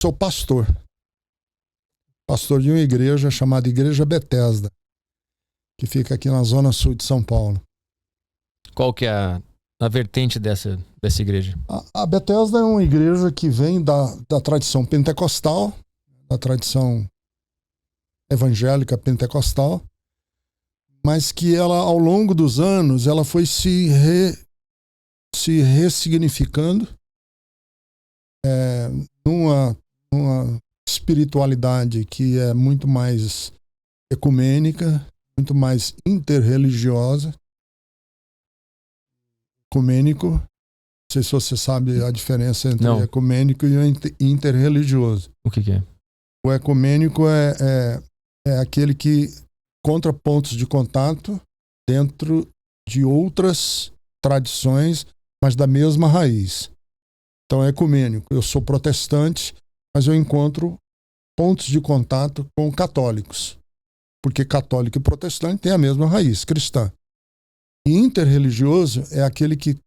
sou pastor de uma igreja chamada Igreja Betesda, que fica aqui na zona sul de São Paulo. Qual que é a vertente dessa igreja? A Betesda é uma igreja que vem da tradição pentecostal, da tradição evangélica pentecostal, mas que ela, ao longo dos anos, ela foi se ressignificando numa espiritualidade que é muito mais ecumênica, muito mais interreligiosa. Ecumênico, não sei se você sabe a diferença entre ecumênico e interreligioso. O que é? O ecumênico é aquele que encontra pontos de contato dentro de outras tradições, mas da mesma raiz. Então é ecumênico. Eu sou protestante, mas eu encontro pontos de contato com católicos, porque católico e protestante têm a mesma raiz cristã. E interreligioso é aquele que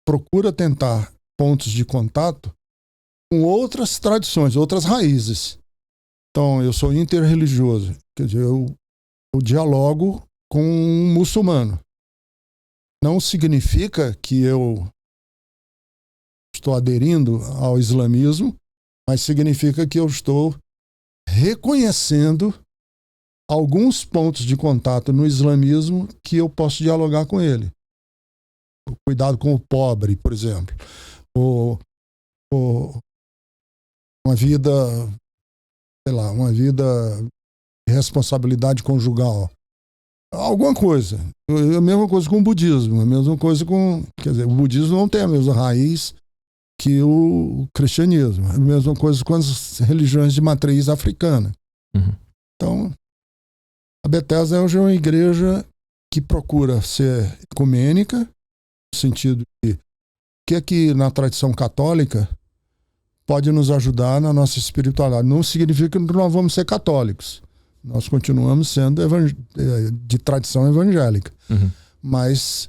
procura tentar pontos de contato com outras tradições, outras raízes. Então, eu sou interreligioso, quer dizer, eu dialogo com um muçulmano. Não significa que eu estou aderindo ao islamismo, mas significa que eu estou reconhecendo alguns pontos de contato no islamismo que eu posso dialogar com ele. O cuidado com o pobre, por exemplo. Uma vida, sei lá, uma vida de responsabilidade conjugal. Alguma coisa. A mesma coisa com o budismo, a mesma coisa com... Quer dizer, o budismo não tem a mesma raiz que o cristianismo. A mesma coisa com as religiões de matriz africana. Uhum. Então, a Betesda hoje é uma igreja que procura ser ecumênica, no sentido de que na tradição católica pode nos ajudar na nossa espiritualidade. Não significa que nós vamos ser católicos. Nós continuamos sendo de tradição evangélica. Uhum. Mas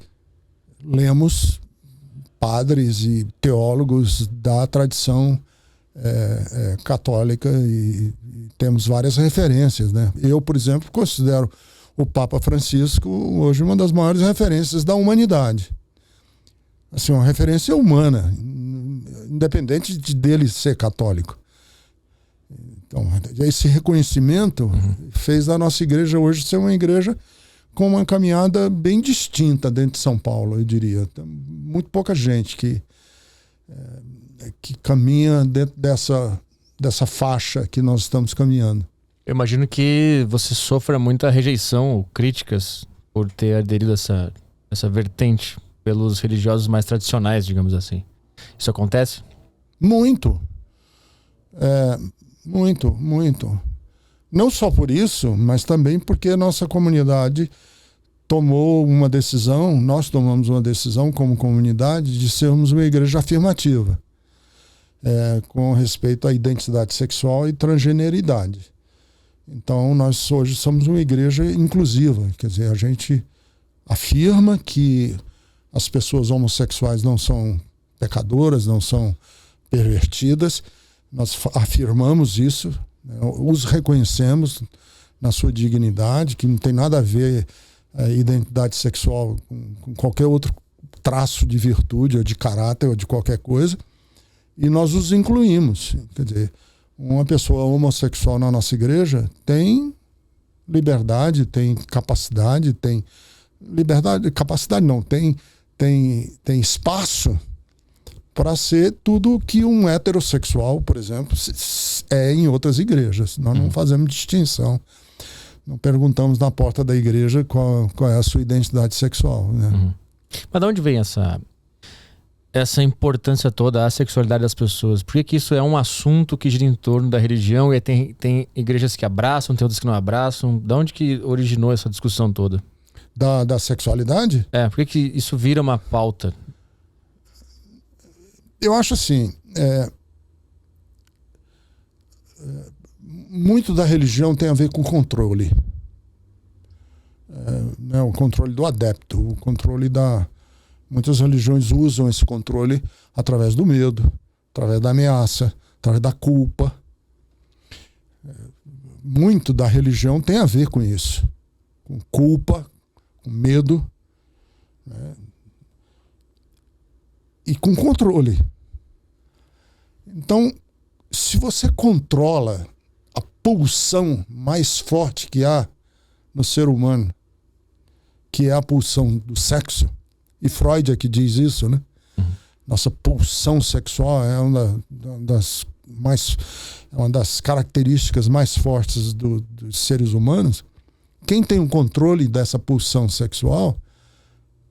lemos padres e teólogos da tradição católica e temos várias referências, né? Eu, por exemplo, considero o Papa Francisco hoje uma das maiores referências da humanidade. Assim, uma referência humana, independente dele ser católico. Então, esse reconhecimento fez da nossa igreja hoje ser uma igreja com uma caminhada bem distinta dentro de São Paulo, eu diria. Tem muito pouca gente que caminha dentro dessa faixa que nós estamos caminhando. Eu imagino que você sofra muita rejeição ou críticas por ter aderido a essa vertente pelos religiosos mais tradicionais, digamos assim. Isso acontece? Muito. Muito. Não só por isso, mas também porque a nossa comunidade nós tomamos uma decisão como comunidade de sermos uma igreja afirmativa, com respeito à identidade sexual e transgeneridade. Então, nós hoje somos uma igreja inclusiva, quer dizer, a gente afirma que as pessoas homossexuais não são pecadoras, não são pervertidas, nós afirmamos isso, né, os reconhecemos na sua dignidade, que não tem nada a ver a identidade sexual com qualquer outro traço de virtude ou de caráter ou de qualquer coisa, e nós os incluímos. Quer dizer, uma pessoa homossexual na nossa igreja tem liberdade, tem capacidade, tem espaço para ser tudo que um heterossexual, por exemplo, é em outras igrejas. Nós não fazemos distinção. Não perguntamos na porta da igreja qual é a sua identidade sexual, né? Uhum. Mas de onde vem essa importância toda à sexualidade das pessoas? Por que isso é um assunto que gira em torno da religião e tem igrejas que abraçam, tem outras que não abraçam? De onde que originou essa discussão toda? Da sexualidade? Por que isso vira uma pauta? Eu acho assim, muito da religião tem a ver com controle. Né, o controle do adepto, o controle muitas religiões usam esse controle através do medo, através da ameaça, através da culpa. Muito da religião tem a ver com isso. Com culpa, com medo, né? E com controle. Então, se você controla a pulsão mais forte que há no ser humano, que é a pulsão do sexo, e Freud é que diz isso, né? Nossa pulsão sexual é uma das características mais fortes dos seres humanos. Quem tem o controle dessa pulsão sexual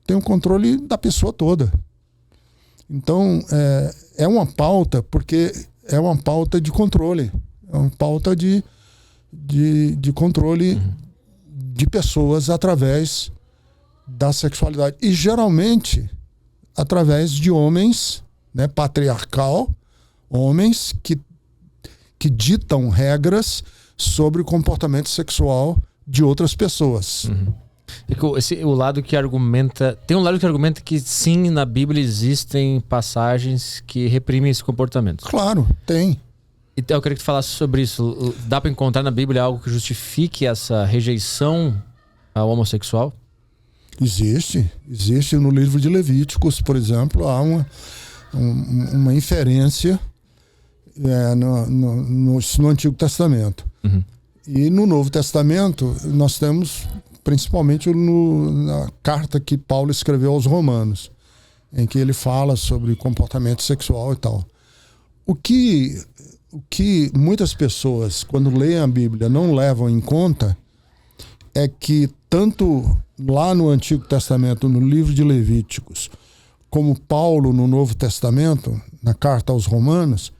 tem o controle da pessoa toda. Então, é uma pauta, porque é uma pauta de controle. É uma pauta de controle de pessoas através da sexualidade. E, geralmente, através de homens, né, patriarcal, homens que ditam regras sobre o comportamento sexual de outras pessoas. O lado que argumenta... Tem um lado que argumenta que sim, na Bíblia existem passagens que reprimem esse comportamento. Claro, tem. Então eu queria que tu falasse sobre isso. Dá para encontrar na Bíblia algo que justifique essa rejeição ao homossexual? Existe no livro de Levíticos, por exemplo, há uma inferência no Antigo Testamento. E no Novo Testamento nós temos principalmente na carta que Paulo escreveu aos Romanos, em que ele fala sobre comportamento sexual e tal. O que muitas pessoas, quando leem a Bíblia, não levam em conta é que tanto lá no Antigo Testamento, no livro de Levíticos, como Paulo no Novo Testamento, na carta aos Romanos,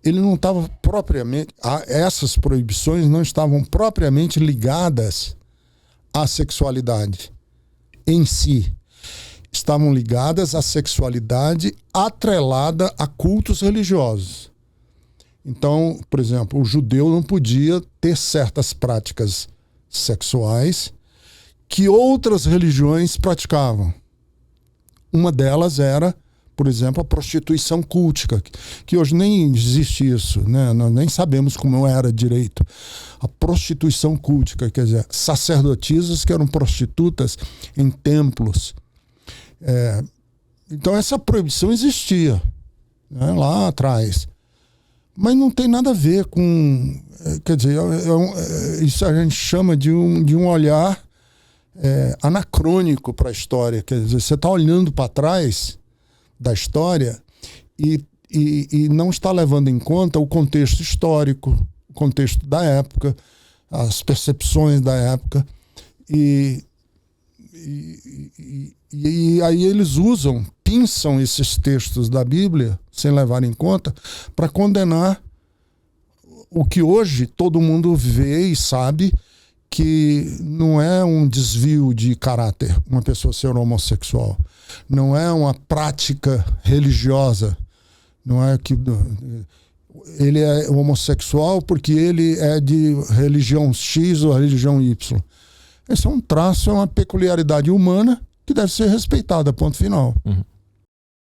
ele não estava propriamente... Essas proibições não estavam propriamente ligadas à sexualidade em si. Estavam ligadas à sexualidade atrelada a cultos religiosos. Então, por exemplo, o judeu não podia ter certas práticas sexuais que outras religiões praticavam. Uma delas era, por exemplo, a prostituição cultica, que hoje nem existe isso, né? Nós nem sabemos como era direito. A prostituição cultica, quer dizer, sacerdotisas que eram prostitutas em templos. Então essa proibição existia, né, lá atrás. Mas não tem nada a ver com... Quer dizer, isso a gente chama de um olhar anacrônico para a história. Quer dizer, você está olhando para trás da história e não está levando em conta o contexto histórico, o contexto da época, as percepções da época. E aí eles pinçam esses textos da Bíblia, sem levar em conta, para condenar o que hoje todo mundo vê e sabe que não é um desvio de caráter uma pessoa ser homossexual. Não é uma prática religiosa. Não é que ele é homossexual porque ele é de religião X ou religião Y. Esse é um traço, é uma peculiaridade humana que deve ser respeitada, ponto final.